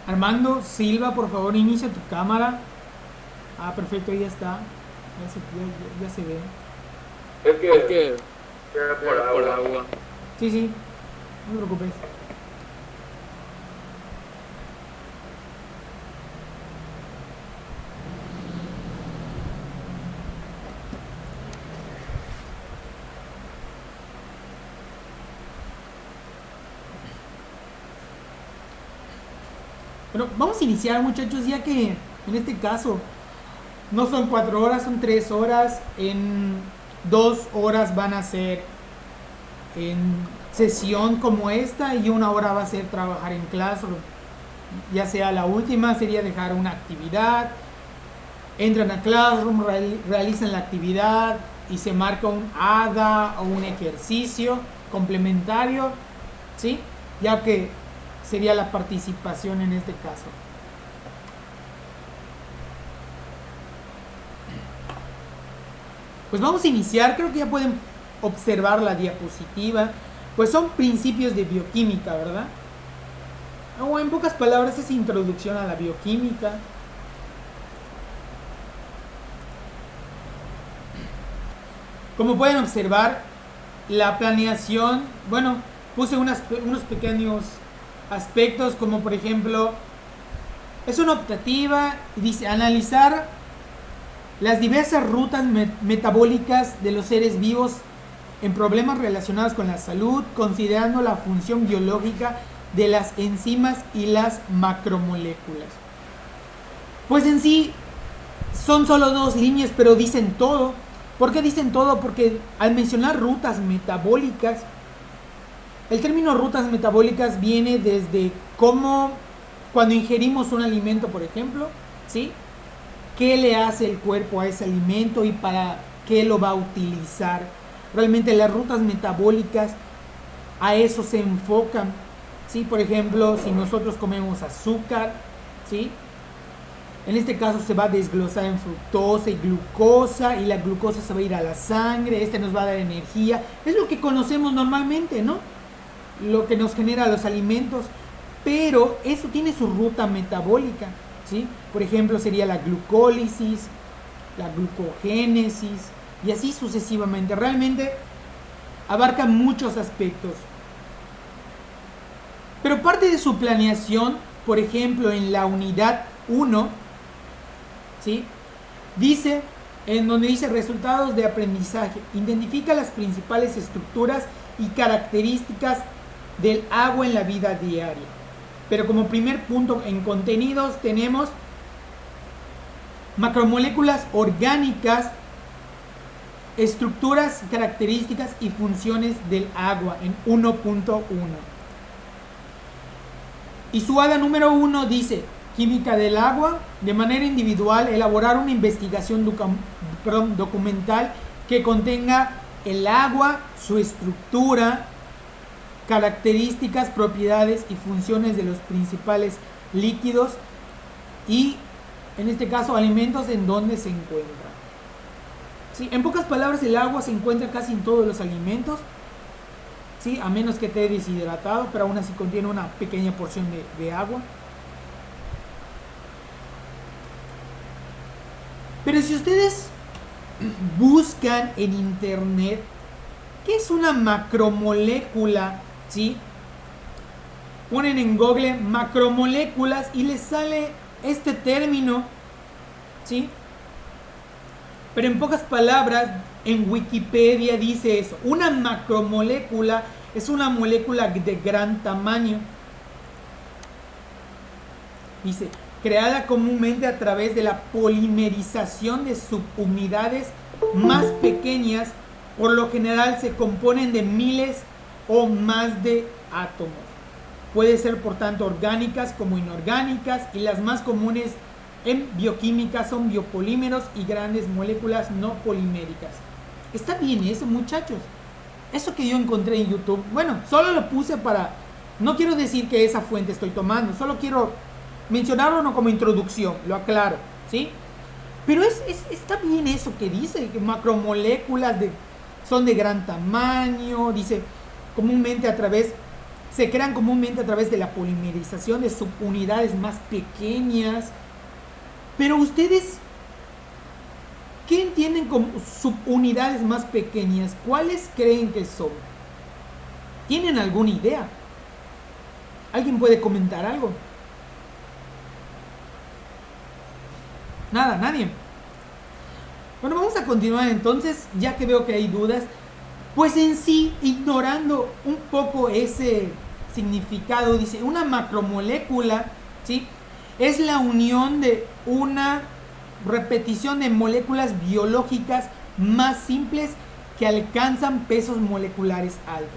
Armando Silva, por favor, inicia tu cámara. Ah, perfecto, ahí ya está. Ya se ve. Es que Era por agua. Sí, sí, no te preocupes. Bueno, vamos a iniciar, muchachos, ya que en este caso no son 4 horas, son 3 horas. En 2 horas van a ser en sesión como esta y 1 hora va a ser trabajar en Classroom. Ya sea la última sería dejar una actividad, entran a Classroom, realizan la actividad y se marca un ADA o un ejercicio complementario, ¿sí? Ya que sería la participación en este caso. Pues vamos a iniciar, creo que ya pueden observar la diapositiva, pues son principios de bioquímica, ¿verdad? O en pocas palabras es introducción a la bioquímica. Como pueden observar, la planeación, bueno, puse unos pequeños aspectos como por ejemplo, es una optativa y dice analizar las diversas rutas metabólicas de los seres vivos en problemas relacionados con la salud, considerando la función biológica de las enzimas y las macromoléculas. Pues en sí son solo 2 líneas, pero dicen todo. ¿Por qué dicen todo? Porque al mencionar rutas metabólicas, el término rutas metabólicas viene desde cómo cuando ingerimos un alimento, por ejemplo, ¿sí? ¿Qué le hace el cuerpo a ese alimento y para qué lo va a utilizar? Realmente las rutas metabólicas a eso se enfocan, ¿sí? Por ejemplo, si nosotros comemos azúcar, ¿sí? En este caso se va a desglosar en fructosa y glucosa, y la glucosa se va a ir a la sangre, nos va a dar energía. Es lo que conocemos normalmente, ¿no? Lo que nos genera los alimentos, pero eso tiene su ruta metabólica, ¿sí? Por ejemplo, sería la glucólisis, la glucogénesis, y así sucesivamente. Realmente abarca muchos aspectos. Pero parte de su planeación, por ejemplo, en la unidad 1, ¿sí? Dice, en donde dice resultados de aprendizaje, identifica las principales estructuras y características del agua en la vida diaria. Pero como primer punto en contenidos tenemos macromoléculas orgánicas, estructuras, características y funciones del agua en 1.1. Y su ADA número 1 dice, química del agua, de manera individual, elaborar una investigación documental que contenga el agua, su estructura, características, propiedades y funciones de los principales líquidos y, en este caso, alimentos en donde se encuentra. ¿Sí? En pocas palabras, el agua se encuentra casi en todos los alimentos, ¿sí? A menos que esté deshidratado, pero aún así contiene una pequeña porción de agua. Pero si ustedes buscan en internet ¿qué es una macromolécula? ¿Sí? Ponen en Google macromoléculas y les sale este término, ¿sí? Pero en pocas palabras, en Wikipedia dice eso. Una macromolécula es una molécula de gran tamaño. Dice, creada comúnmente a través de la polimerización de subunidades más pequeñas, por lo general se componen de miles o más de átomos. Puede ser por tanto orgánicas como inorgánicas, y las más comunes en bioquímica son biopolímeros y grandes moléculas no poliméricas. Está bien eso, muchachos. Eso que yo encontré en YouTube, bueno, solo lo puse para... No quiero decir que esa fuente estoy tomando, solo quiero mencionarlo no como introducción, lo aclaro, ¿sí? Pero está bien eso que dice, que macromoléculas son de gran tamaño, dice, se crean comúnmente a través de la polimerización de subunidades más pequeñas. Pero ustedes, ¿qué entienden como subunidades más pequeñas? ¿Cuáles creen que son? ¿Tienen alguna idea? ¿Alguien puede comentar algo? Nada, nadie. Bueno, vamos a continuar entonces, ya que veo que hay dudas. Pues en sí, ignorando un poco ese significado, dice, una macromolécula, ¿sí?, es la unión de una repetición de moléculas biológicas más simples que alcanzan pesos moleculares altos.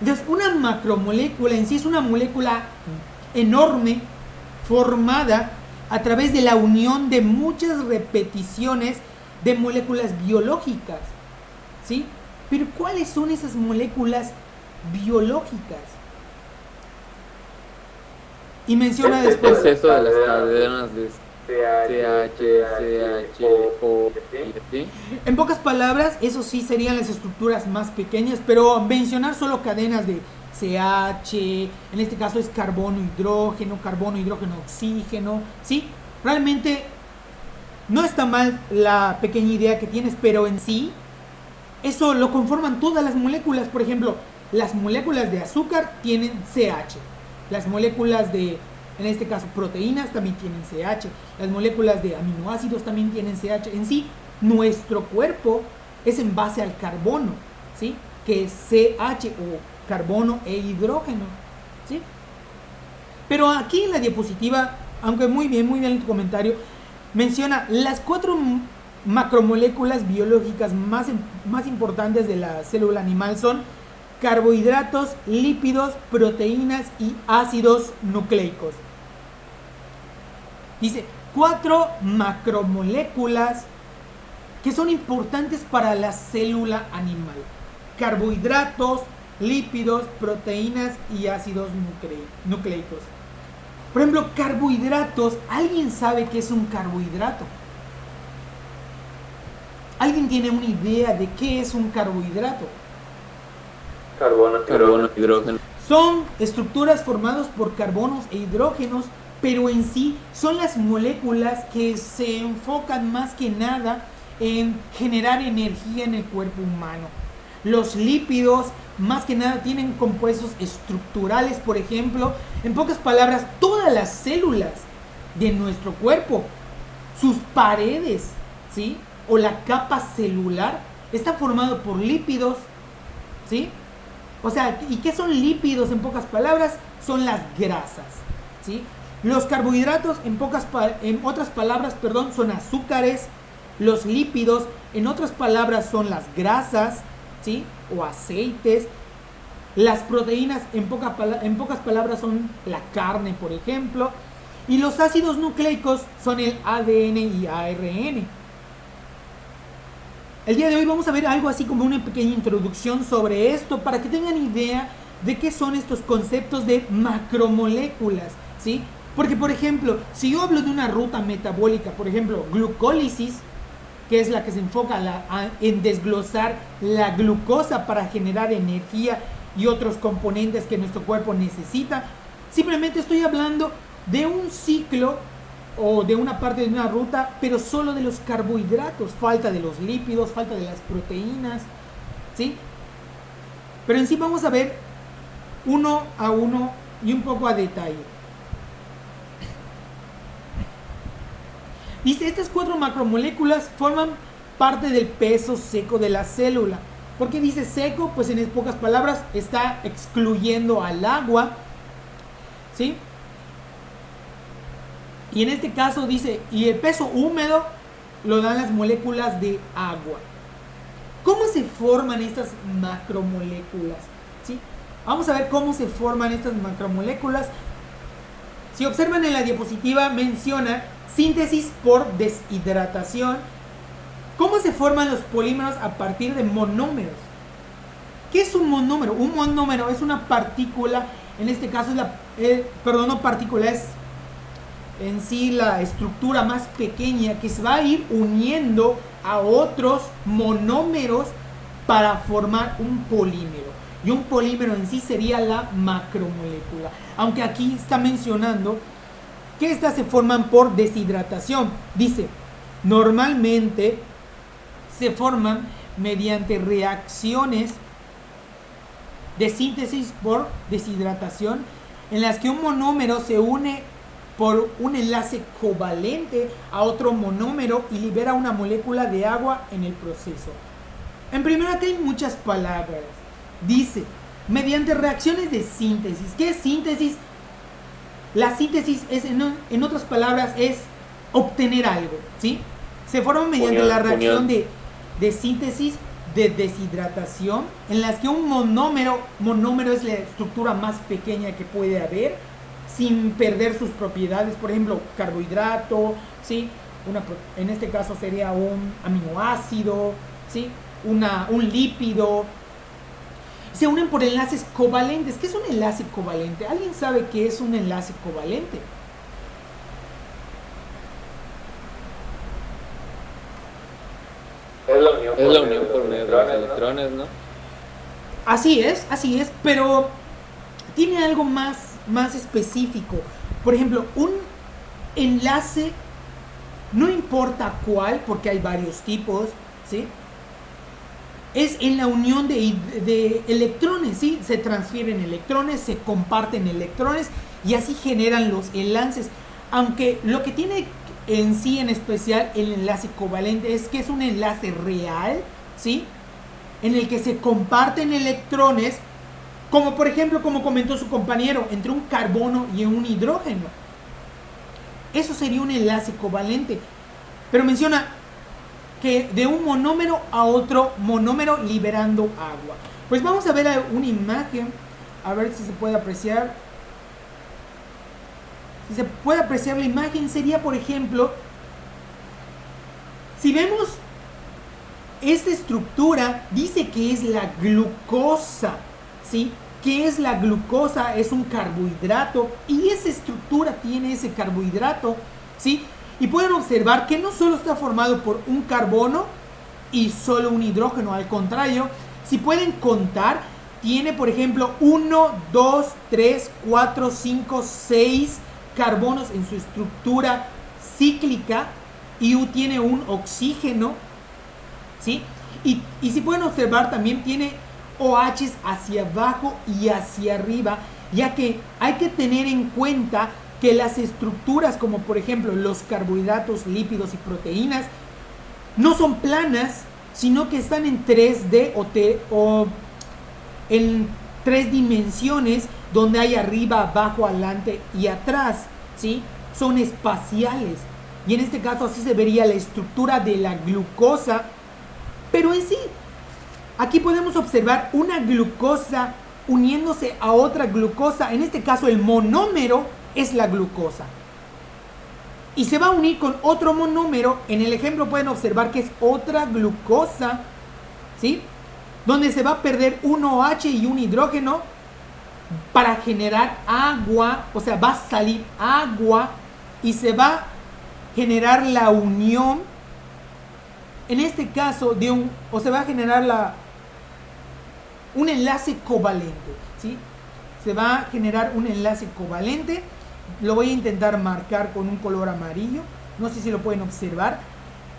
Entonces, una macromolécula en sí es una molécula enorme formada a través de la unión de muchas repeticiones de moléculas biológicas, ¿sí? Pero ¿cuáles son esas moléculas biológicas? Y menciona después... Es eso de las cadenas de CH, O, ¿sí? En pocas palabras, eso sí serían las estructuras más pequeñas, pero mencionar solo cadenas de CH, en este caso es carbono, hidrógeno, oxígeno, ¿sí? Realmente no está mal la pequeña idea que tienes, pero en sí, eso lo conforman todas las moléculas. Por ejemplo, las moléculas de azúcar tienen CH. Las moléculas de, en este caso, proteínas también tienen CH. Las moléculas de aminoácidos también tienen CH. En sí, nuestro cuerpo es en base al carbono, ¿sí?, que es CH, o carbono e hidrógeno, ¿sí? Pero aquí en la diapositiva, aunque muy bien en tu comentario, menciona las 4 macromoléculas biológicas más importantes de la célula animal son carbohidratos, lípidos, proteínas y ácidos nucleicos. Dice 4 macromoléculas que son importantes para la célula animal: carbohidratos, lípidos, proteínas y ácidos nucleicos. Por ejemplo, carbohidratos. ¿Alguien sabe qué es un carbohidrato? ¿Alguien tiene una idea de qué es un carbohidrato? Carbono, hidrógeno. Son estructuras formadas por carbonos e hidrógenos, pero en sí son las moléculas que se enfocan más que nada en generar energía en el cuerpo humano. Los lípidos, más que nada, tienen compuestos estructurales. Por ejemplo, en pocas palabras, todas las células de nuestro cuerpo, sus paredes, ¿sí?, o la capa celular, está formado por lípidos, ¿sí? O sea, ¿y qué son lípidos en pocas palabras? Son las grasas, ¿sí? Los carbohidratos, en otras palabras, son azúcares. Los lípidos, en otras palabras, son las grasas, ¿sí?, o aceites. Las proteínas, en pocas palabras, son la carne, por ejemplo. Y los ácidos nucleicos son el ADN y ARN. El día de hoy vamos a ver algo así como una pequeña introducción sobre esto, para que tengan idea de qué son estos conceptos de macromoléculas, ¿sí? Porque, por ejemplo, si yo hablo de una ruta metabólica, por ejemplo, glucólisis, que es la que se enfoca en desglosar la glucosa para generar energía y otros componentes que nuestro cuerpo necesita, simplemente estoy hablando de un ciclo o de una parte de una ruta, pero solo de los carbohidratos. Falta de los lípidos, falta de las proteínas, ¿sí? Pero en sí vamos a ver uno a uno y un poco a detalle. Dice, estas 4 macromoléculas forman parte del peso seco de la célula. ¿Por qué dice seco? Pues en pocas palabras está excluyendo al agua, ¿sí? Y en este caso dice, y el peso húmedo lo dan las moléculas de agua. ¿Cómo se forman estas macromoléculas? ¿Sí? Vamos a ver cómo se forman estas macromoléculas. Si observan en la diapositiva, menciona síntesis por deshidratación. ¿Cómo se forman los polímeros a partir de monómeros? ¿Qué es un monómero? Un monómero es una partícula, en este caso es no partícula, es en sí la estructura más pequeña que se va a ir uniendo a otros monómeros para formar un polímero. Y un polímero en sí sería la macromolécula. Aunque aquí está mencionando que estas se forman por deshidratación. Dice, normalmente se forman mediante reacciones de síntesis por deshidratación en las que un monómero se une por un enlace covalente a otro monómero y libera una molécula de agua en el proceso. En primer lugar, hay muchas palabras. Dice, mediante reacciones de síntesis. ¿Qué es síntesis? La síntesis es, en otras palabras, es obtener algo, ¿sí? Se forma mediante la reacción de síntesis de deshidratación, en las que un monómero es la estructura más pequeña que puede haber, sin perder sus propiedades. Por ejemplo, carbohidrato, ¿sí? En este caso sería un aminoácido, ¿sí? Un lípido. Se unen por enlaces covalentes. ¿Qué es un enlace covalente? ¿Alguien sabe qué es un enlace covalente? Es la unión por medio de los electrones, ¿no? Así es, pero tiene algo más específico. Por ejemplo, un enlace, no importa cuál, porque hay varios tipos, ¿sí? Es en la unión de electrones, ¿sí? Se transfieren electrones, se comparten electrones y así generan los enlaces. Aunque lo que tiene en sí, en especial, el enlace covalente es que es un enlace real, ¿sí? En el que se comparten electrones, como por ejemplo, como comentó su compañero, entre un carbono y un hidrógeno. Eso sería un enlace covalente. Pero menciona que de un monómero a otro monómero liberando agua. Pues vamos a ver una imagen, a ver si se puede apreciar. Si se puede apreciar la imagen, sería, por ejemplo, si vemos esta estructura, dice que es la glucosa, ¿sí? ¿Qué es la glucosa? Es un carbohidrato y esa estructura tiene ese carbohidrato, ¿sí? Y pueden observar que no solo está formado por un carbono y solo un hidrógeno, al contrario, si pueden contar, tiene, por ejemplo, 1, 2, 3, 4, 5, 6 carbonos en su estructura cíclica y tiene un oxígeno, ¿sí? Y si pueden observar, también tiene OHs hacia abajo y hacia arriba, ya que hay que tener en cuenta que las estructuras, como por ejemplo los carbohidratos, lípidos y proteínas, no son planas, sino que están en 3D o en 3 dimensiones, donde hay arriba, abajo, adelante y atrás, ¿sí? Son espaciales. Y en este caso así se vería la estructura de la glucosa. Pero en sí, aquí podemos observar una glucosa uniéndose a otra glucosa. En este caso el monómero es la glucosa. Y se va a unir con otro monómero. En el ejemplo pueden observar que es otra glucosa, ¿sí? Donde se va a perder un OH y un hidrógeno para generar agua. O sea, va a salir agua y se va a generar la unión, en este caso, se va a generar un enlace covalente, ¿sí? Se va a generar un enlace covalente. Lo voy a intentar marcar con un color amarillo. No sé si lo pueden observar.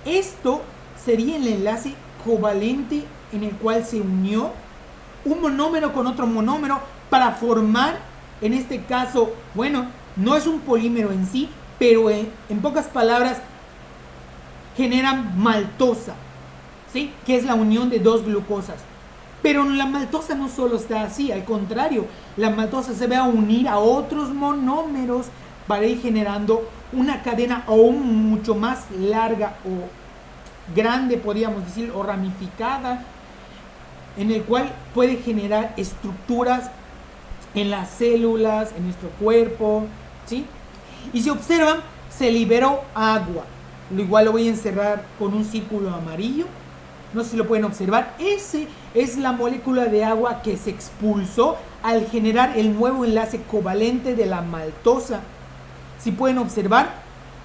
Esto sería el enlace covalente en el cual se unió un monómero con otro monómero para formar, en este caso, bueno, no es un polímero en sí, pero en pocas palabras generan maltosa, ¿sí? Que es la unión de dos glucosas. Pero la maltosa no solo está así, al contrario, la maltosa se va a unir a otros monómeros para ir generando una cadena aún mucho más larga o grande, podríamos decir, o ramificada, en el cual puede generar estructuras en las células, en nuestro cuerpo, ¿sí? Y si observan, se liberó agua. Lo igual lo voy a encerrar con un círculo amarillo. No sé si lo pueden observar. Ese es la molécula de agua que se expulsó al generar el nuevo enlace covalente de la maltosa. Si pueden observar,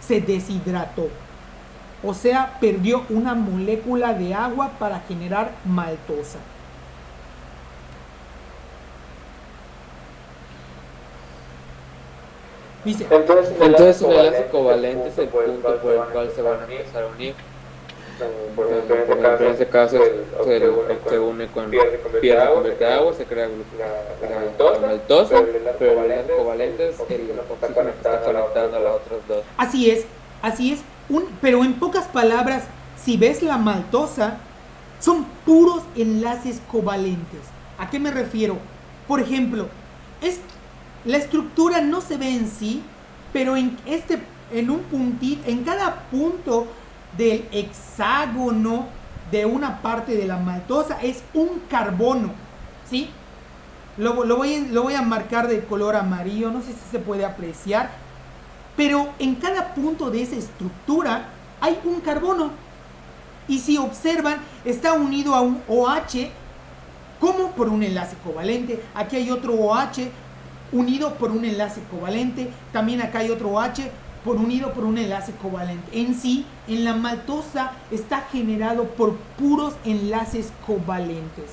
se deshidrató. O sea, perdió una molécula de agua para generar maltosa. Dice, entonces el enlace covalente es el punto por el cual se van a empezar a unir. Por ejemplo, en este caso se une con piedra convierte a agua, se crea la maltosa, pero el enlace covalente es el oxígeno que está conectando a las otras dos. Así es. Pero en pocas palabras, si ves la maltosa, son puros enlaces covalentes. ¿A qué me refiero? Por ejemplo, la estructura no se ve en sí, pero en un puntito, en cada punto del hexágono de una parte de la maltosa es un carbono, ¿sí? Lo voy a marcar de color amarillo, no sé si se puede apreciar, pero en cada punto de esa estructura hay un carbono. Y si observan, está unido a un OH, como por un enlace covalente. Aquí hay otro OH unido por un enlace covalente. También acá hay otro OH unido por un enlace covalente. En sí, en la maltosa está generado por puros enlaces covalentes.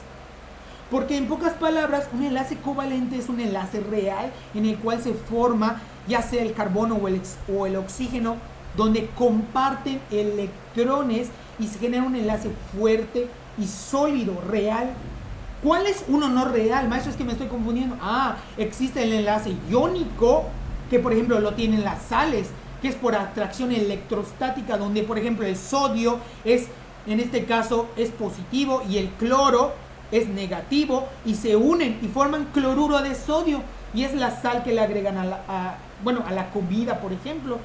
Porque en pocas palabras, un enlace covalente es un enlace real en el cual se forma ya sea el carbono o el oxígeno, donde comparten electrones y se genera un enlace fuerte y sólido, real. ¿Cuál es uno no real? Maestro, es que me estoy confundiendo. Existe el enlace iónico, que por ejemplo lo tienen las sales, que es por atracción electrostática, donde por ejemplo el sodio en este caso es positivo y el cloro es negativo y se unen y forman cloruro de sodio, y es la sal que le agregan a la comida, por ejemplo.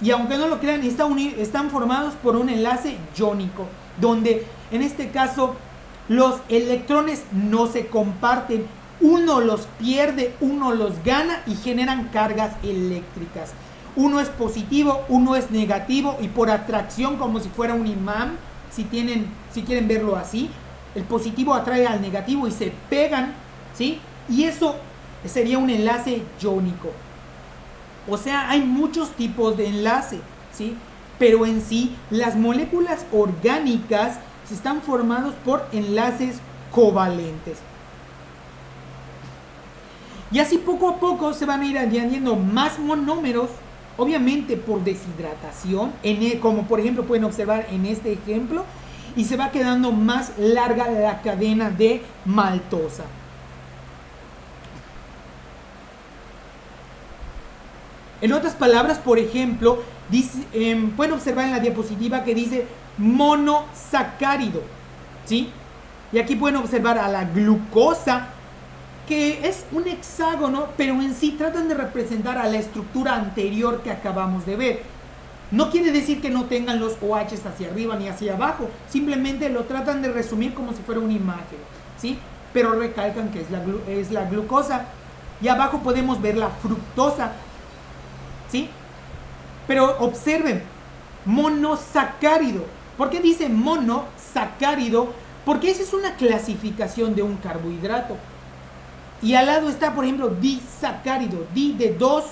Y aunque no lo crean, están formados por un enlace iónico, donde en este caso los electrones no se comparten, uno los pierde, uno los gana y generan cargas eléctricas. Uno es positivo, uno es negativo, y por atracción, como si fuera un imán, si quieren verlo así, el positivo atrae al negativo y se pegan, ¿sí? Y eso sería un enlace iónico. O sea, hay muchos tipos de enlace, ¿sí? Pero en sí, las moléculas orgánicas están formadas por enlaces covalentes. Y así poco a poco se van a ir añadiendo más monómeros, obviamente por deshidratación, como por ejemplo pueden observar en este ejemplo, y se va quedando más larga la cadena de maltosa. En otras palabras, por ejemplo, pueden observar en la diapositiva que dice monosacárido, ¿sí? Y aquí pueden observar a la glucosa, que es un hexágono, pero en sí tratan de representar a la estructura anterior que acabamos de ver. No quiere decir que no tengan los OHs hacia arriba ni hacia abajo, simplemente lo tratan de resumir como si fuera una imagen, ¿sí? Pero recalcan que es la glucosa. Y abajo podemos ver la fructosa, ¿sí? Pero observen, monosacárido. ¿Por qué dice monosacárido? Porque esa es una clasificación de un carbohidrato. Y al lado está, por ejemplo, disacárido. Di de dos,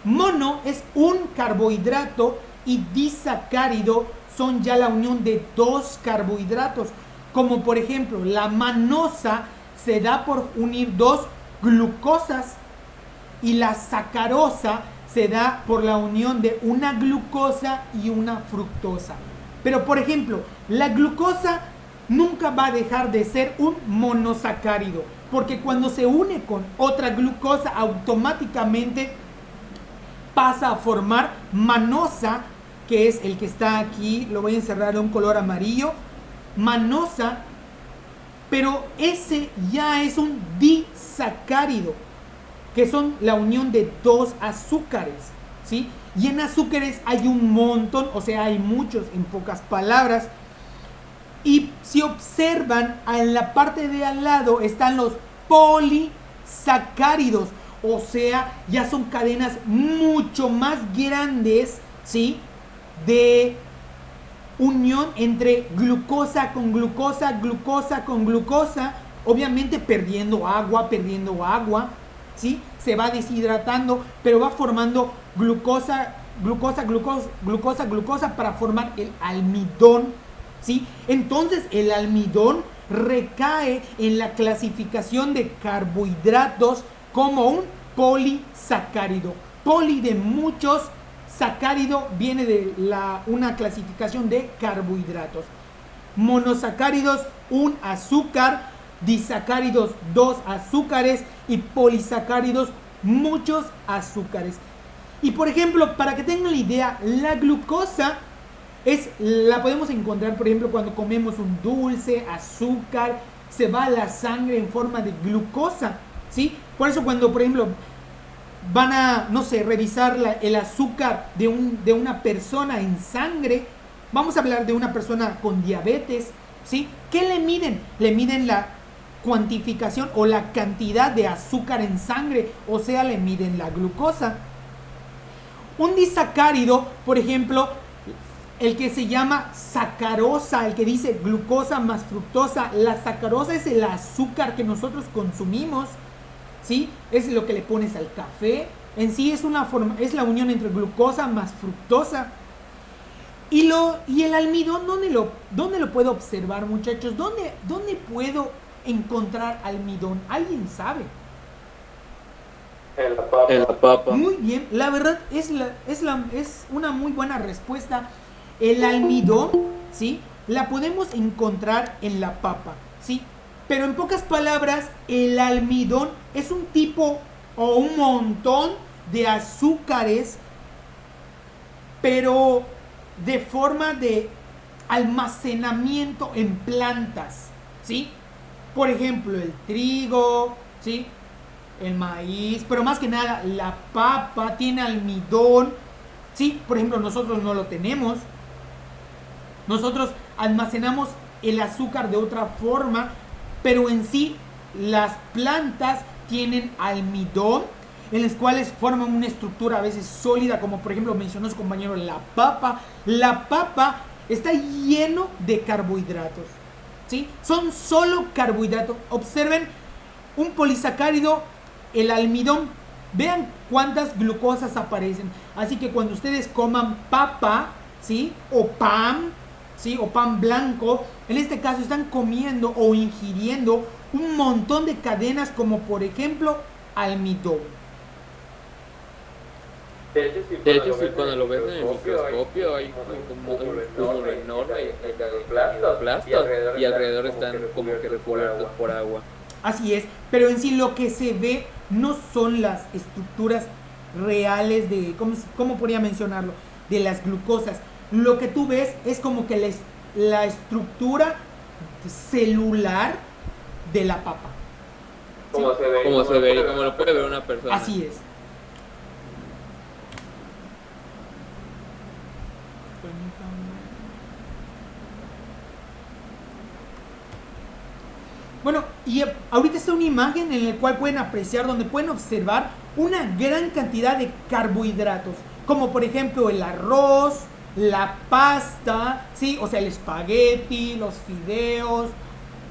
mono es un carbohidrato y disacárido son ya la unión de dos carbohidratos. Como por ejemplo, la manosa se da por unir dos glucosas y la sacarosa se da por la unión de una glucosa y una fructosa. Pero por ejemplo, la glucosa nunca va a dejar de ser un monosacárido, porque cuando se une con otra glucosa automáticamente pasa a formar manosa, que es el que está aquí. Lo voy a encerrar de un color amarillo, manosa, pero ese ya es un disacárido, que son la unión de dos azúcares, ¿sí? Y en azúcares hay un montón, o sea, hay muchos, en pocas palabras. Y si observan, en la parte de al lado están los polisacáridos, o sea, ya son cadenas mucho más grandes, ¿sí? De unión entre glucosa con glucosa, glucosa con glucosa, obviamente perdiendo agua, ¿sí? Se va deshidratando, pero va formando glucosa, glucosa, glucosa, glucosa, glucosa para formar el almidón, ¿sí? Entonces el almidón recae en la clasificación de carbohidratos como un polisacárido. Poli de muchos, sacárido viene de una clasificación de carbohidratos. Monosacáridos, un azúcar. Disacáridos, dos azúcares. Y polisacáridos, muchos azúcares. Y por ejemplo, para que tengan la idea, la glucosa la podemos encontrar, por ejemplo, cuando comemos un dulce, azúcar, se va a la sangre en forma de glucosa, ¿sí? Por eso cuando, por ejemplo, van a, no sé, revisar el azúcar de una persona en sangre, vamos a hablar de una persona con diabetes, ¿sí? ¿Qué le miden? Le miden la cuantificación o la cantidad de azúcar en sangre, o sea, le miden la glucosa. Un disacárido, por ejemplo, el que se llama sacarosa, el que dice glucosa más fructosa. La sacarosa es el azúcar que nosotros consumimos, ¿sí? Es lo que le pones al café. En sí es la unión entre glucosa más fructosa. Y el almidón, ¿dónde lo puedo observar, muchachos? ¿Dónde puedo encontrar almidón? ¿Alguien sabe? En la papa. En la papa. Muy bien, la verdad es una muy buena respuesta. El almidón, ¿sí? La podemos encontrar en la papa, ¿sí? Pero en pocas palabras, el almidón es un tipo o un montón de azúcares, pero de forma de almacenamiento en plantas, ¿sí? Por ejemplo, el trigo, ¿sí? El maíz, pero más que nada la papa tiene almidón, ¿sí? Por ejemplo, nosotros no lo tenemos. Nosotros almacenamos el azúcar de otra forma, pero en sí las plantas tienen almidón, en las cuales forman una estructura a veces sólida, como por ejemplo mencionó su compañero la papa. La papa está lleno de carbohidratos, ¿sí? Son solo carbohidratos. Observen un polisacárido, el almidón. Vean cuántas glucosas aparecen. Así que cuando ustedes coman papa, ¿sí? O pan, ¿sí? O pan blanco, en este caso están comiendo o ingiriendo un montón de cadenas, como por ejemplo almidón. De hecho, sí, cuando lo ves en el microscopio hay como un cúmulo enorme de plastos y alrededor están como que recubiertos por agua. Así es, pero en sí lo que se ve no son las estructuras reales de, ¿cómo podría mencionarlo? De las glucosas. Lo que tú ves es como que la estructura celular de la papa. ¿Sí? Como se ve y como lo puede ver una persona. Así es. Bueno, y ahorita está una imagen en la cual pueden apreciar, donde pueden observar una gran cantidad de carbohidratos, como por ejemplo el arroz, la pasta, ¿sí? O sea, el espagueti, los fideos,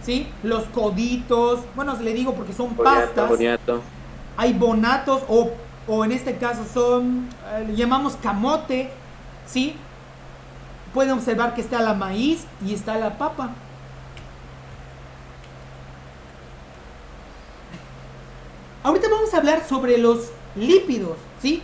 ¿sí? Los coditos, bueno, le digo porque son pastas. Boniato. Hay bonatos o en este caso son, le llamamos camote, ¿sí? Pueden observar que está la maíz y está la papa. Ahorita vamos a hablar sobre los lípidos, ¿sí?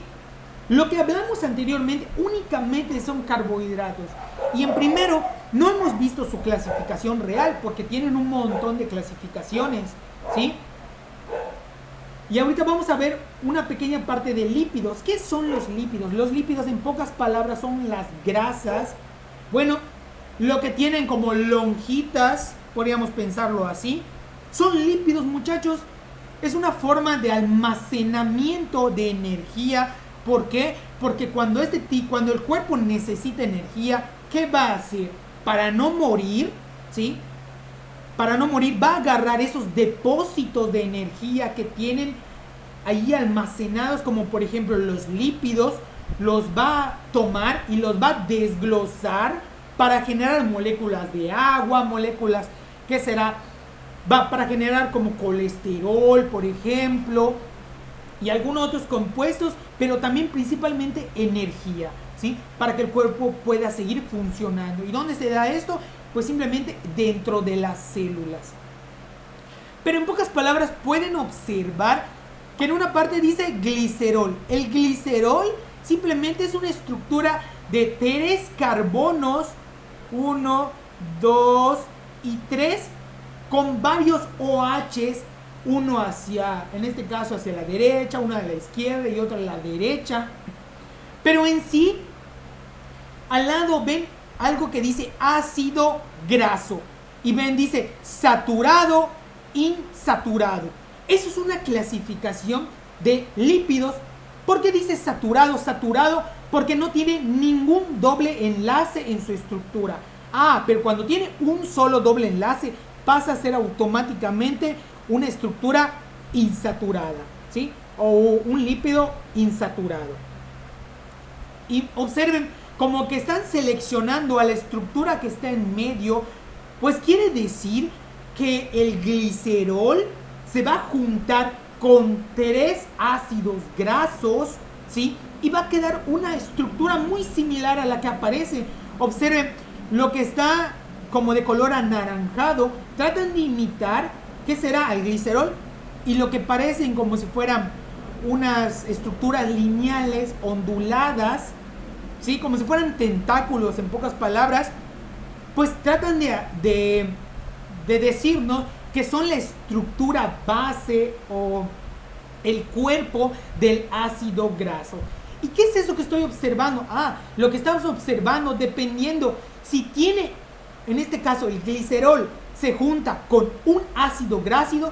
Lo que hablamos anteriormente únicamente son carbohidratos. Y en primero, no hemos visto su clasificación real, porque tienen un montón de clasificaciones, ¿sí? Y ahorita vamos a ver una pequeña parte de lípidos. ¿Qué son los lípidos? Los lípidos, en pocas palabras, son las grasas. Bueno, lo que tienen como lonjitas, podríamos pensarlo así. Son lípidos, muchachos. Es una forma de almacenamiento de energía. ¿Por qué? Porque cuando el cuerpo necesita energía, ¿qué va a hacer? Para no morir, ¿sí? para no morir, va a agarrar esos depósitos de energía que tienen ahí almacenados, como por ejemplo los lípidos, los va a tomar y los va a desglosar para generar moléculas de agua, moléculas, ¿qué será? Va para generar como colesterol, por ejemplo, y algunos otros compuestos, pero también principalmente energía, ¿sí? Para que el cuerpo pueda seguir funcionando. ¿Y dónde se da esto? Pues simplemente dentro de las células. Pero en pocas palabras pueden observar que en una parte dice glicerol. El glicerol simplemente es una estructura de 3 carbonos, 1, 2 y 3, con varios OHs, uno hacia, en este caso hacia la derecha, uno a la izquierda y otro a la derecha. Pero en sí, al lado ven algo que dice ácido graso. Y ven, dice saturado, insaturado. Eso es una clasificación de lípidos. ¿Por qué dice saturado? Saturado porque no tiene ningún doble enlace en su estructura. Ah, pero cuando tiene un solo doble enlace, pasa a ser automáticamente una estructura insaturada, ¿sí? O un lípido insaturado. Y observen, como que están seleccionando a la estructura que está en medio, pues quiere decir que el glicerol se va a juntar con 3 ácidos grasos, ¿sí? Y va a quedar una estructura muy similar a la que aparece. Observen, lo que está como de color anaranjado, tratan de imitar, ¿qué será? El glicerol, y lo que parecen como si fueran unas estructuras lineales, onduladas, ¿sí? Como si fueran tentáculos, en pocas palabras, pues tratan de decirnos que son la estructura base o el cuerpo del ácido graso. ¿Y qué es eso que estoy observando? Ah, lo que estamos observando, dependiendo si tiene, en este caso el glicerol se junta con un ácido graso,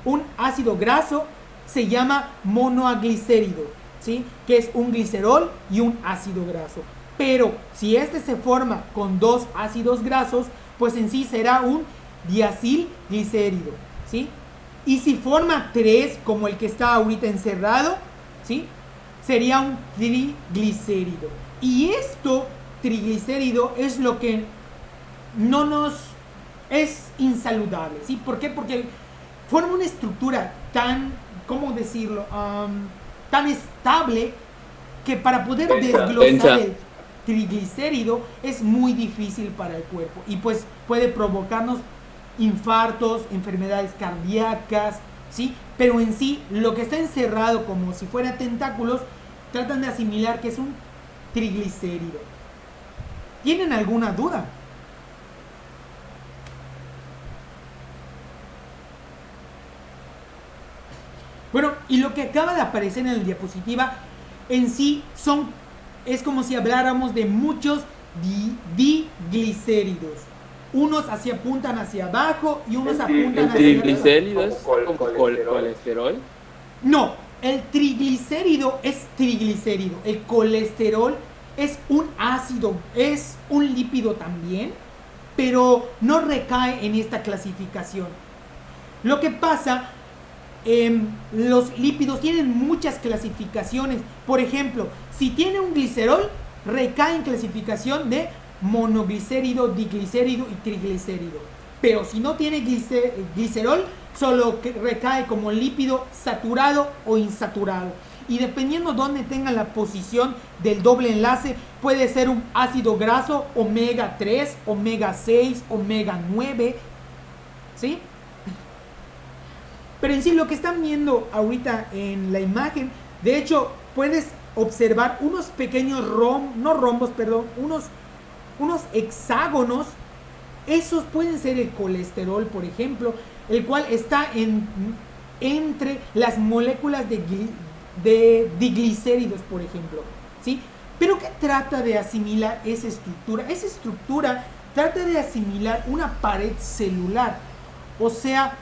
un ácido graso se llama monoaglicérido, ¿sí? Que es un glicerol y un ácido graso. Pero si este se forma con 2 ácidos grasos, pues en sí será un diacilglicérido, ¿sí? Y si forma 3, como el que está ahorita encerrado, ¿sí? Sería un triglicérido. Y esto, triglicérido, es lo que no nos es insaludable, ¿sí? ¿Por qué? Porque forma una estructura tan, ¿cómo decirlo? Tan estable que para poder desglosar el triglicérido es muy difícil para el cuerpo y pues puede provocarnos infartos, enfermedades cardíacas, ¿sí? Pero en sí, lo que está encerrado como si fuera tentáculos, tratan de asimilar que es un triglicérido. ¿Tienen alguna duda? Bueno, y lo que acaba de aparecer en la diapositiva en sí es como si habláramos de muchos diglicéridos. Unos apuntan hacia abajo y unos apuntan hacia arriba. ¿El triglicérido es como colesterol? No, el triglicérido es triglicérido. El colesterol es un ácido, es un lípido también, pero no recae en esta clasificación. Lo que pasa, los lípidos tienen muchas clasificaciones. Por ejemplo, si tiene un glicerol, recae en clasificación de monoglicérido, diglicérido y triglicérido. Pero si no tiene glicerol, solo recae como lípido saturado o insaturado. Y dependiendo dónde tenga la posición del doble enlace, puede ser un ácido graso omega 3, omega 6, omega 9, ¿sí? Pero en sí lo que están viendo ahorita en la imagen, de hecho puedes observar unos pequeños unos hexágonos. Esos pueden ser el colesterol, por ejemplo, el cual está entre las moléculas de diglicéridos, por ejemplo, ¿sí? Pero ¿qué trata de asimilar esa estructura? Esa estructura trata de asimilar una pared celular. O sea,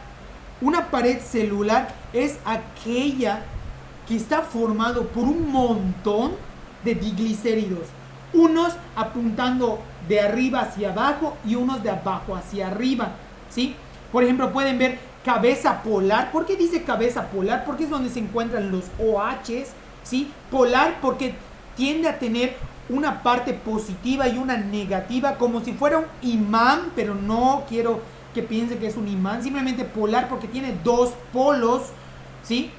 una pared celular es aquella que está formado por un montón de diglicéridos. unos apuntando de arriba hacia abajo y unos de abajo hacia arriba, ¿sí? Por ejemplo, pueden ver cabeza polar. ¿Por qué dice cabeza polar? Porque es donde se encuentran los OHs, ¿sí? Polar porque tiende a tener una parte positiva y una negativa, como si fuera un imán, pero no quiero que piense que es un imán, simplemente polar porque tiene dos polos, ¿sí?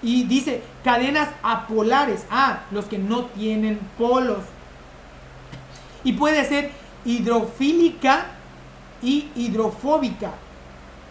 Y dice cadenas apolares, los que no tienen polos. Y puede ser hidrofílica y hidrofóbica.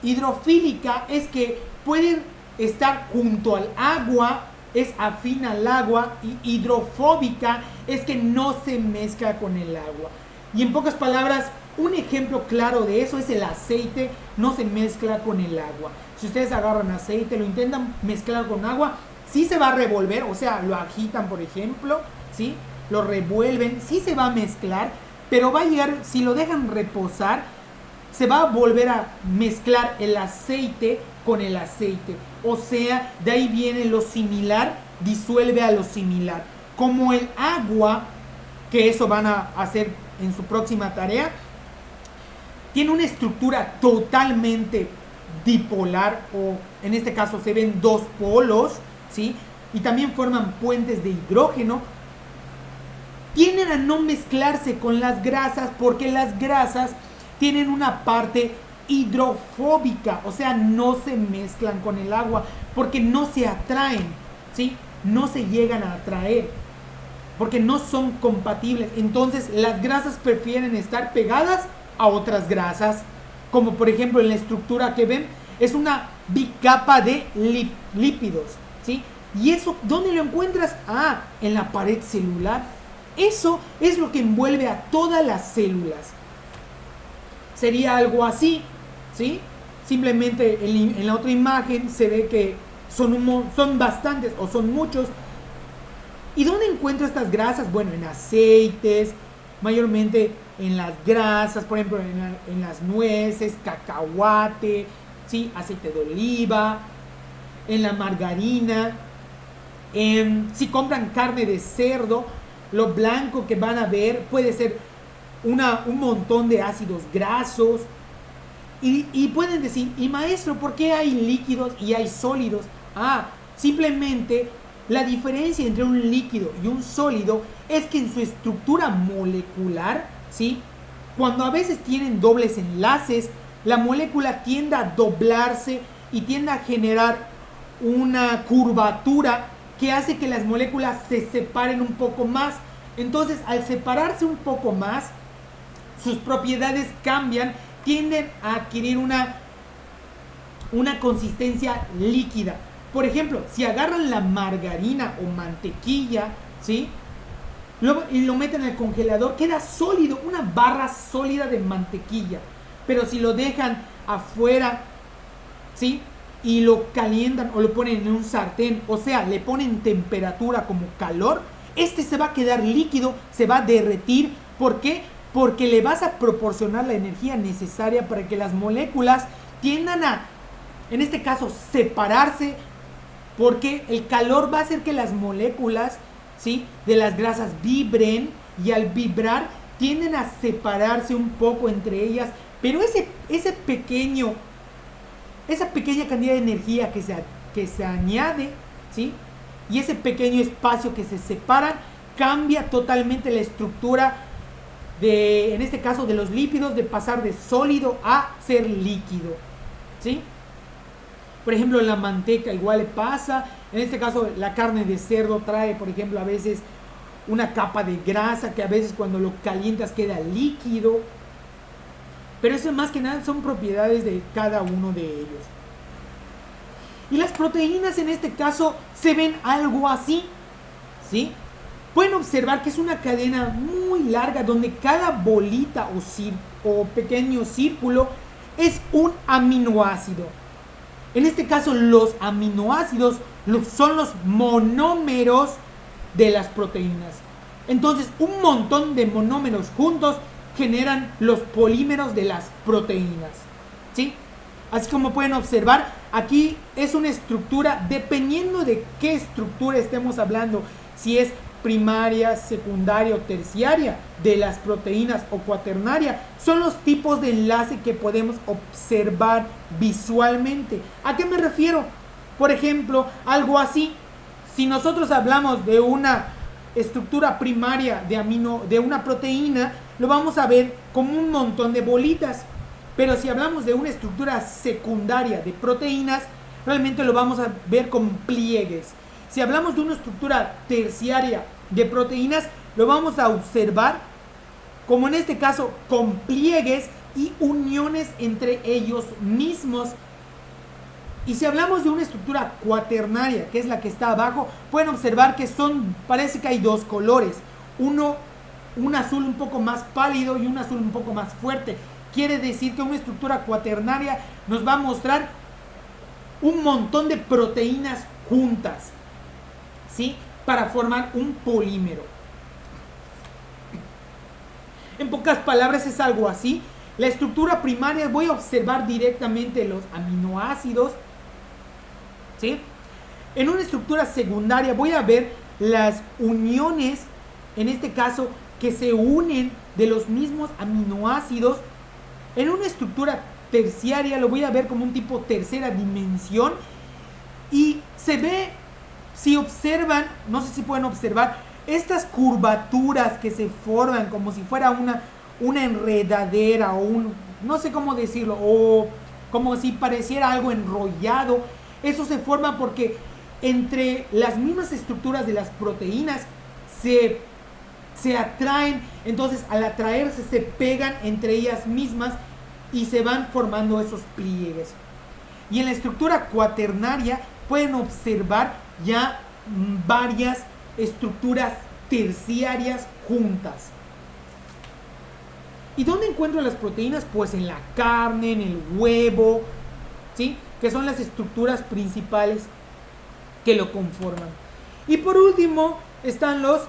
Hidrofílica es que pueden estar junto al agua, es afín al agua, y hidrofóbica es que no se mezcla con el agua. Y en pocas palabras, un ejemplo claro de eso es el aceite, no se mezcla con el agua. Si ustedes agarran aceite, lo intentan mezclar con agua, sí se va a revolver, o sea, lo agitan, por ejemplo, ¿sí? Lo revuelven, sí se va a mezclar, pero va a llegar, si lo dejan reposar, se va a volver a mezclar el aceite con el aceite. O sea, de ahí viene lo similar, disuelve a lo similar. Como el agua, que eso van a hacer en su próxima tarea, tiene una estructura totalmente dipolar, o en este caso se ven dos polos, ¿sí? Y también forman puentes de hidrógeno. Tienden a no mezclarse con las grasas porque las grasas tienen una parte hidrofóbica, o sea, no se mezclan con el agua porque no se atraen, ¿sí? No se llegan a atraer porque no son compatibles. Entonces las grasas prefieren estar pegadas a otras grasas, como por ejemplo en la estructura que ven, es una bicapa de lípidos, ¿sí? ¿Y eso dónde lo encuentras? En la pared celular. Eso es lo que envuelve a todas las células. Sería algo así, ¿sí? Simplemente en la otra imagen se ve que son bastantes o son muchos. ¿Y dónde encuentro estas grasas? Bueno, en aceites, mayormente en las grasas, por ejemplo, en las nueces, cacahuate, ¿sí? Aceite de oliva, en la margarina, si compran carne de cerdo, lo blanco que van a ver puede ser un montón de ácidos grasos. Y pueden decir, y maestro, ¿por qué hay líquidos y hay sólidos? Simplemente la diferencia entre un líquido y un sólido es que en su estructura molecular, ¿sí? Cuando a veces tienen dobles enlaces, la molécula tiende a doblarse y tiende a generar una curvatura que hace que las moléculas se separen un poco más. Entonces, al separarse un poco más, sus propiedades cambian, tienden a adquirir una consistencia líquida. Por ejemplo, si agarran la margarina o mantequilla, ¿sí? Y lo meten en el congelador, queda sólido, una barra sólida de mantequilla. Pero si lo dejan afuera, ¿sí? Y lo calientan o lo ponen en un sartén, o sea, le ponen temperatura como calor, este se va a quedar líquido, se va a derretir. ¿Por qué? Porque le vas a proporcionar la energía necesaria para que las moléculas tiendan a, en este caso, separarse, porque el calor va a hacer que las moléculas, ¿sí?, de las grasas vibren, y al vibrar tienden a separarse un poco entre ellas, pero esa pequeña cantidad de energía que se añade, ¿sí?, y ese pequeño espacio que se separa, cambia totalmente la estructura en este caso de los lípidos, de pasar de sólido a ser líquido, ¿sí? Por ejemplo, la manteca igual le pasa. En este caso, la carne de cerdo trae, por ejemplo, a veces una capa de grasa que a veces cuando lo calientas queda líquido. Pero eso más que nada son propiedades de cada uno de ellos. Y las proteínas en este caso se ven algo así, ¿sí? Pueden observar que es una cadena muy larga donde cada bolita o pequeño círculo es un aminoácido. En este caso, los aminoácidos son los monómeros de las proteínas. Entonces, un montón de monómeros juntos generan los polímeros de las proteínas, ¿sí? Así como pueden observar, aquí es una estructura, dependiendo de qué estructura estemos hablando, si es primaria, secundaria o terciaria de las proteínas o cuaternaria son los tipos de enlace que podemos observar visualmente. ¿A qué me refiero? Por ejemplo, algo así. Si nosotros hablamos de una estructura primaria de una proteína, lo vamos a ver como un montón de bolitas. Pero si hablamos de una estructura secundaria de proteínas, realmente lo vamos a ver como pliegues. Si hablamos de una estructura terciaria de proteínas, lo vamos a observar como en este caso con pliegues y uniones entre ellos mismos. Y si hablamos de una estructura cuaternaria, que es la que está abajo, pueden observar que parece que hay dos colores. Un azul un poco más pálido y un azul un poco más fuerte. Quiere decir que una estructura cuaternaria nos va a mostrar un montón de proteínas juntas, ¿sí? Para formar un polímero. En pocas palabras es algo así. La estructura primaria, voy a observar directamente los aminoácidos, ¿sí? En una estructura secundaria voy a ver las uniones, en este caso, que se unen de los mismos aminoácidos. En una estructura terciaria lo voy a ver como un tipo tercera dimensión. Y se ve, si observan, no sé si pueden observar, estas curvaturas que se forman como si fuera una enredadera o no sé cómo decirlo, o como si pareciera algo enrollado. Eso se forma porque entre las mismas estructuras de las proteínas se atraen, entonces al atraerse se pegan entre ellas mismas y se van formando esos pliegues. Y en la estructura cuaternaria pueden observar ya varias estructuras terciarias juntas. ¿Y dónde encuentro las proteínas? Pues en la carne, en el huevo, ¿sí? Que son las estructuras principales que lo conforman. Y por último están los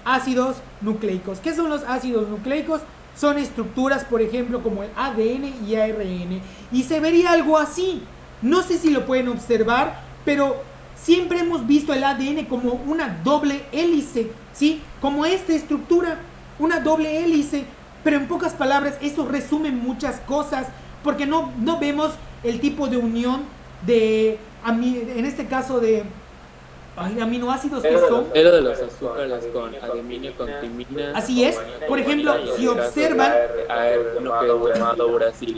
ácidos nucleicos. ¿Qué son los ácidos nucleicos? Son estructuras, por ejemplo, como el ADN y ARN. Y se vería algo así. No sé si lo pueden observar, pero siempre hemos visto el ADN como una doble hélice, ¿sí? Como esta estructura, una doble hélice. Pero en pocas palabras, eso resume muchas cosas, porque no vemos el tipo de unión en este caso de aminoácidos que son. Era de los azúcares con adenina y con timina. Así es. Por ejemplo, si observan,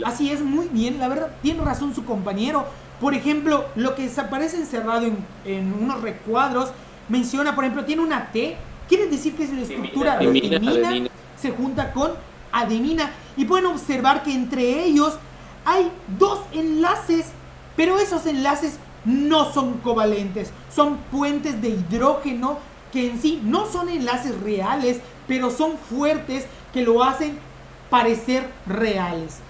así es, muy bien, la verdad, tiene razón su compañero. Por ejemplo, lo que aparece encerrado en unos recuadros menciona, por ejemplo, tiene una T, quiere decir que es la estructura de timina, se junta con adenina, y pueden observar que entre ellos hay dos enlaces, pero esos enlaces no son covalentes, son puentes de hidrógeno que en sí no son enlaces reales, pero son fuertes que lo hacen parecer reales.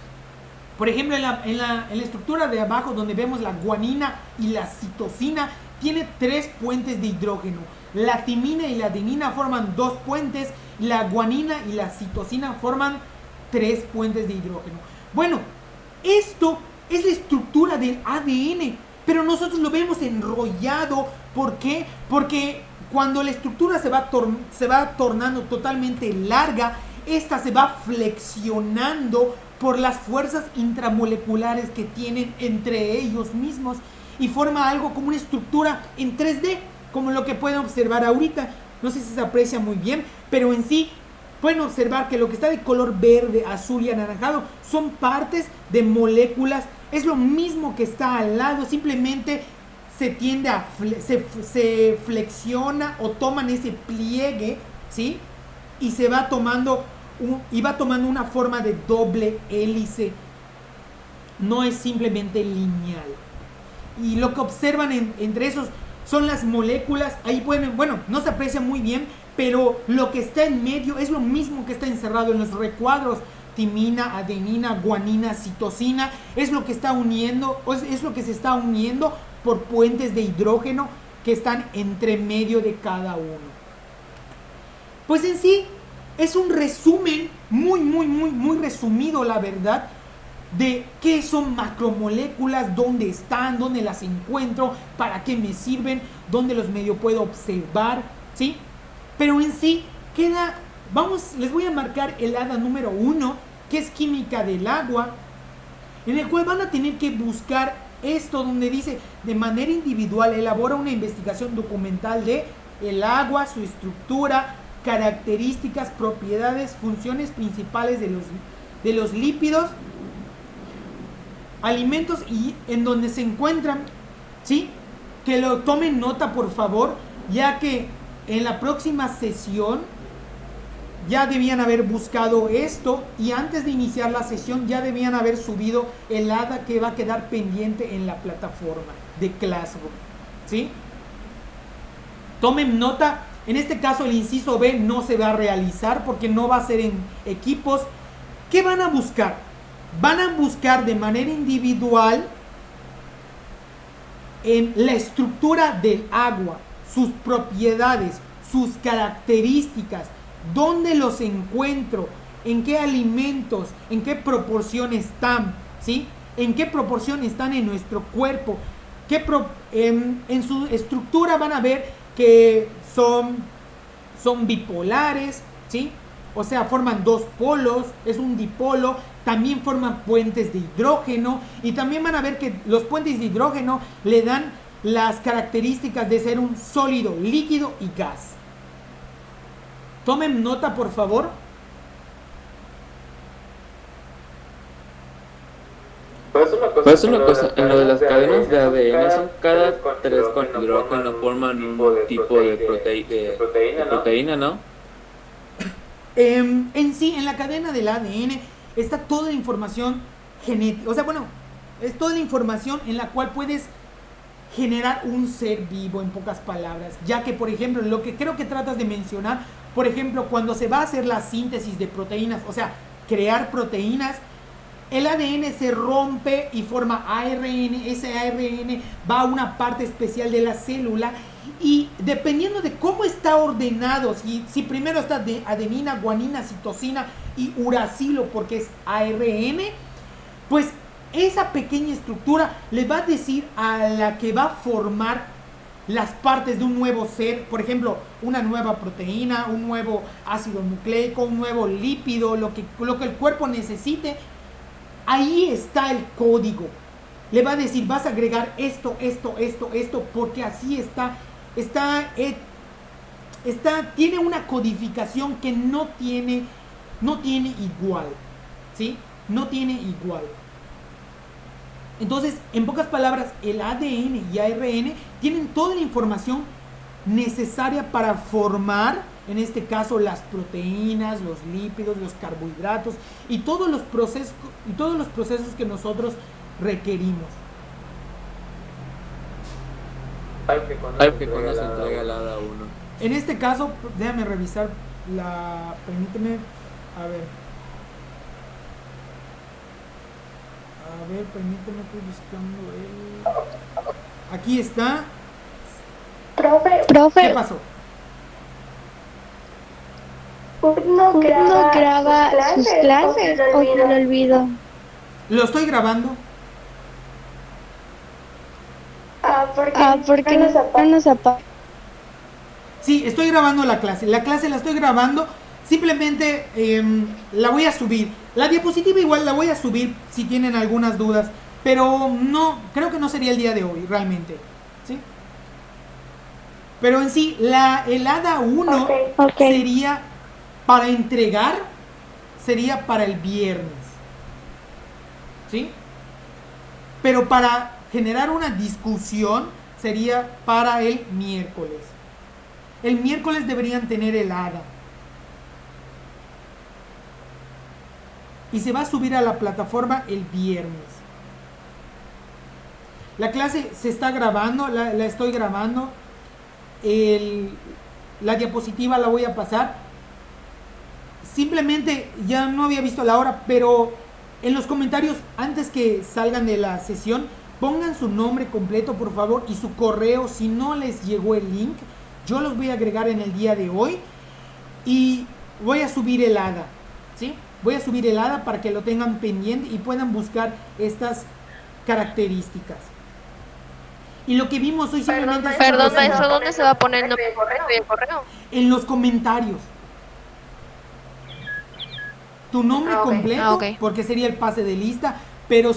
Por ejemplo, en la estructura de abajo, donde vemos la guanina y la citosina, tiene 3 puentes de hidrógeno. La timina y la adenina forman 2 puentes, la guanina y la citosina forman 3 puentes de hidrógeno. Bueno, esto es la estructura del ADN, pero nosotros lo vemos enrollado. ¿Por qué? Porque cuando la estructura se va tornando totalmente larga, esta se va flexionando por las fuerzas intramoleculares que tienen entre ellos mismos y forma algo como una estructura en 3D, como lo que pueden observar ahorita. No sé si se aprecia muy bien, pero en sí pueden observar que lo que está de color verde, azul y anaranjado son partes de moléculas. Es lo mismo que está al lado, simplemente se tiende a se flexiona o toman ese pliegue, ¿sí? Y se va tomando una forma de doble hélice. No es simplemente lineal. Y lo que observan entre esos son las moléculas. Ahí pueden, bueno, no se aprecia muy bien, pero lo que está en medio es lo mismo que está encerrado en los recuadros. Timina, adenina, guanina, citosina, es lo que está uniendo, es lo que se está uniendo por puentes de hidrógeno que están entre medio de cada uno. Pues en sí es un resumen muy resumido, la verdad, de qué son macromoléculas, dónde están, dónde las encuentro, para qué me sirven, dónde los medio puedo observar, ¿sí? Pero en sí queda, les voy a marcar el hada número 1, que es química del agua, en el cual van a tener que buscar esto donde dice, de manera individual elabora una investigación documental de el agua, su estructura, características, propiedades, funciones principales de los lípidos, alimentos y en donde se encuentran, ¿sí? Que lo tomen nota, por favor, ya que en la próxima sesión ya debían haber buscado esto y antes de iniciar la sesión ya debían haber subido el hada que va a quedar pendiente en la plataforma de Classroom, ¿sí? Tomen nota. En este caso el inciso B no se va a realizar porque no va a ser en equipos. ¿Qué van a buscar? Van a buscar de manera individual en la estructura del agua, sus propiedades, sus características, dónde los encuentro, en qué alimentos, en qué proporción están, ¿sí? En qué proporción están en nuestro cuerpo, en su estructura van a ver que son bipolares, ¿sí? O sea, forman dos polos, es un dipolo, también forman puentes de hidrógeno y también van a ver que los puentes de hidrógeno le dan las características de ser un sólido, líquido y gas. Tomen nota, por favor. Pues una cosa, en lo de las cadenas de ADN son cada tres con hidrógeno forman un tipo de proteína, ¿no? En sí, en la cadena del ADN está toda la información genética, o sea, bueno, es toda la información en la cual puedes generar un ser vivo, en pocas palabras, ya que, por ejemplo, lo que creo que tratas de mencionar, por ejemplo, cuando se va a hacer la síntesis de proteínas, o sea, crear proteínas, el ADN se rompe y forma ARN, ese ARN va a una parte especial de la célula y dependiendo de cómo está ordenado, si primero está de adenina, guanina, citosina y uracilo porque es ARN, pues esa pequeña estructura le va a decir a la que va a formar las partes de un nuevo ser, por ejemplo, una nueva proteína, un nuevo ácido nucleico, un nuevo lípido, lo que el cuerpo necesite. Ahí está el código. Le va a decir, vas a agregar esto, porque así tiene una codificación que no tiene igual, ¿sí? No tiene igual. Entonces, en pocas palabras, el ADN y ARN tienen toda la información necesaria para formar, en este caso, las proteínas, los lípidos, los carbohidratos y todos los procesos que nosotros requerimos. Hay que cuando se entrega el hada 1. En este caso, déjame revisar permíteme, permíteme, estoy buscando aquí está. Profe, ¿Qué pasó? ¿No graba sus clases o se lo olvido? Lo estoy grabando. ¿Por qué no nos apaga? Sí, estoy grabando la clase. La clase la estoy grabando. Simplemente la voy a subir. La diapositiva igual la voy a subir si tienen algunas dudas. Pero no, creo que no sería el día de hoy, realmente. ¿Sí? Pero en sí, el hada 1 sería para entregar, sería para el viernes. ¿Sí? Pero para generar una discusión sería para el miércoles. El miércoles deberían tener el hada. Y se va a subir a la plataforma el viernes. La clase se está grabando, la estoy grabando. La diapositiva la voy a pasar. Simplemente ya no había visto la hora, pero en los comentarios, antes que salgan de la sesión, pongan su nombre completo, por favor, y su correo. Si no les llegó el link, yo los voy a agregar en el día de hoy y voy a subir el hada, ¿sí? Voy a subir el hada para que lo tengan pendiente y puedan buscar estas características. Y lo que vimos hoy simplemente es Perdón, una maestro, ¿dónde se va a poner el nombre del correo? en los comentarios. Tu nombre Ah, ok. completo, Ah, ok. porque sería el pase de lista, pero